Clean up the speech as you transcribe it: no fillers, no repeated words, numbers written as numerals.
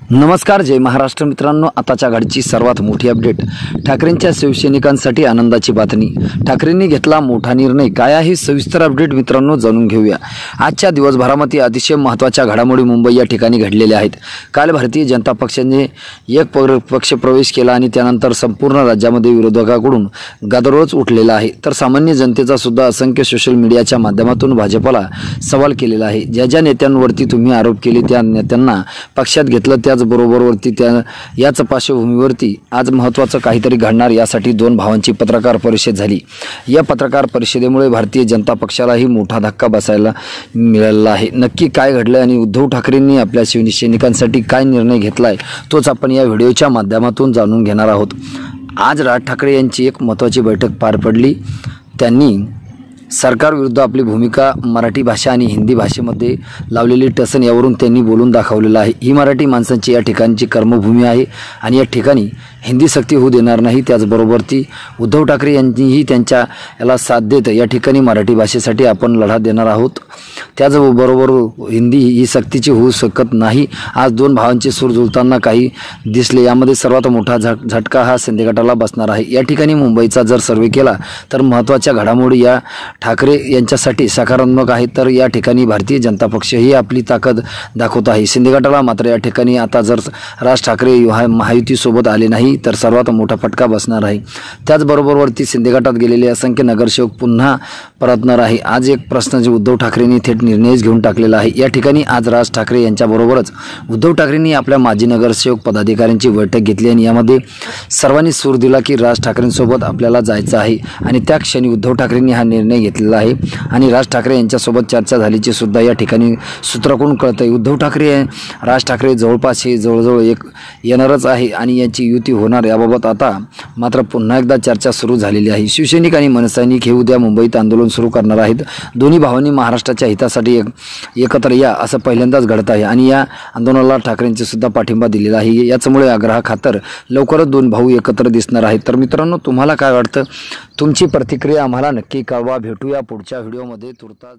नमस्कार, जय महाराष्ट्र मित्रांनो। आताच्या घडीची सर्वात मोठी अपडेट, ठाकरेंच्या शिवसैनिकांसाठी आनंदाची बातमी। ठाकरेंनी घेतला मोठा निर्णय, काय आहे सविस्तर अपडेट मित्रांनो जाणून घेऊया। आजच्या दिवसभरामध्ये अतिशय महत्त्वाच्या घडामोडी मुंबई या ठिकाणी घडलेल्या आहेत। काल भारतीय जनता पक्षाने एक पक्ष प्रवेश केला आणि त्यानंतर संपूर्ण राज्यामध्ये विरोधकांकडून गदारोळ उठलेला आहे। तर सामान्य जनतेचा सुद्धा असंख्य सोशल मीडियाच्या माध्यमातून भाजपला सवाल केलेला आहे। ज्या ज्या नेत्यांवरती तुम्ही आरोप केले त्या नेत्यांना पक्षात घेतलं, त्याचबरोबरवरती याच पार्श्वभूमीवरती आज महत्त्वाचं काहीतरी घडणार यासाठी दोन भावांची पत्रकार परिषद झाली। या पत्रकार परिषदेमुळे भारतीय जनता पक्षालाही मोठा धक्का बसायला मिळाला आहे। नक्की काय घडलं आणि उद्धव ठाकरेंनी आपल्या शिवसैनिकांसाठी काय निर्णय घेतलाय तोच आपण या व्हिडिओच्या माध्यमातून जाणून घेणार आहोत। आज राज ठाकरे यांची एक महत्त्वाची बैठक पार पडली। त्यांनी सरकार विरुद्ध आपली भूमिका मराठी भाषा आणि हिंदी भाषेमध्ये लावलेली टसन यावरून त्यांनी बोलून दाखवलेलं आहे। ही मराठी माणसांची या ठिकाणची कर्मभूमी आहे आणि या ठिकाणी हिंदी सक्ती होऊ देणार नाही। त्याचबरोबर ती उद्धव ठाकरे यांनीही त्यांच्या याला साथ देत या ठिकाणी मराठी भाषेसाठी आपण लढा देणार आहोत। त्याचबरोबर हिंदी ही सक्तीची होऊ शकत नाही। आज दोन भावांचे सूर जुळताना काही दिसले। यामध्ये सर्वात मोठा झटका हा शिंदे गटाला बसणार आहे। या ठिकाणी मुंबईचा जर सर्वे केला तर महत्त्वाच्या घडामोडी या ठाकरे यांच्यासाठी सकारात्मक आहेत। तर या ठिकाणी भारतीय जनता पक्ष ही आपली ताकद दाखवत आहे। शिंदे गटाला मात्र या ठिकाणी आता जर राज ठाकरे महायुतीसोबत आले नाही तर सर्वात मोठा फटका बसणार आहे। त्याचबरोबरवरती शिंदे गटात गेलेले असंख्य नगरसेवक पुन्हा परतणार आहे। आज एक प्रश्न जे उद्धव ठाकरेंनी थेट निर्णयच घेऊन टाकलेला आहे। या ठिकाणी आज राज ठाकरे यांच्याबरोबरच उद्धव ठाकरेंनी आपल्या माजी नगरसेवक पदाधिकाऱ्यांची बैठक घेतली आणि यामध्ये सर्वांनी सूर दिला की राज ठाकरेंसोबत आपल्याला जायचं आहे आणि त्या क्षणी उद्धव ठाकरेंनी हा निर्णय घेतलेला आहे आणि राज ठाकरे यांच्यासोबत चर्चा झाल्याची सुद्धा या ठिकाणी सूत्राकडून कळत आहे। उद्धव ठाकरे राज ठाकरे जवळपास हे जवळजवळ एक येणारच आहे आणि यांची युती होणार याबाबत आता मात्र पुन्हा एकदा चर्चा सुरू झालेली आहे। शिवसैनिक आणि मनसैनिक हे उद्या मुंबईत आंदोलन सुरू करणार आहेत। दोन्ही भावांनी महाराष्ट्राच्या हितासाठी एकत्र या असं पहिल्यांदाच घडत आहे आणि या आंदोलनाला ठाकरेंचे सुद्धा पाठिंबा दिलेला आहे। याचमुळे आग्रहाखातर लवकरच दोन भाऊ एकत्र दिसणार आहेत। तर मित्रांनो, तुम्हाला काय वाटतं? तुमची प्रतिक्रिया आम्हाला नक्की कळवा। भेटूया पुढच्या व्हिडिओमध्ये। तुर्तास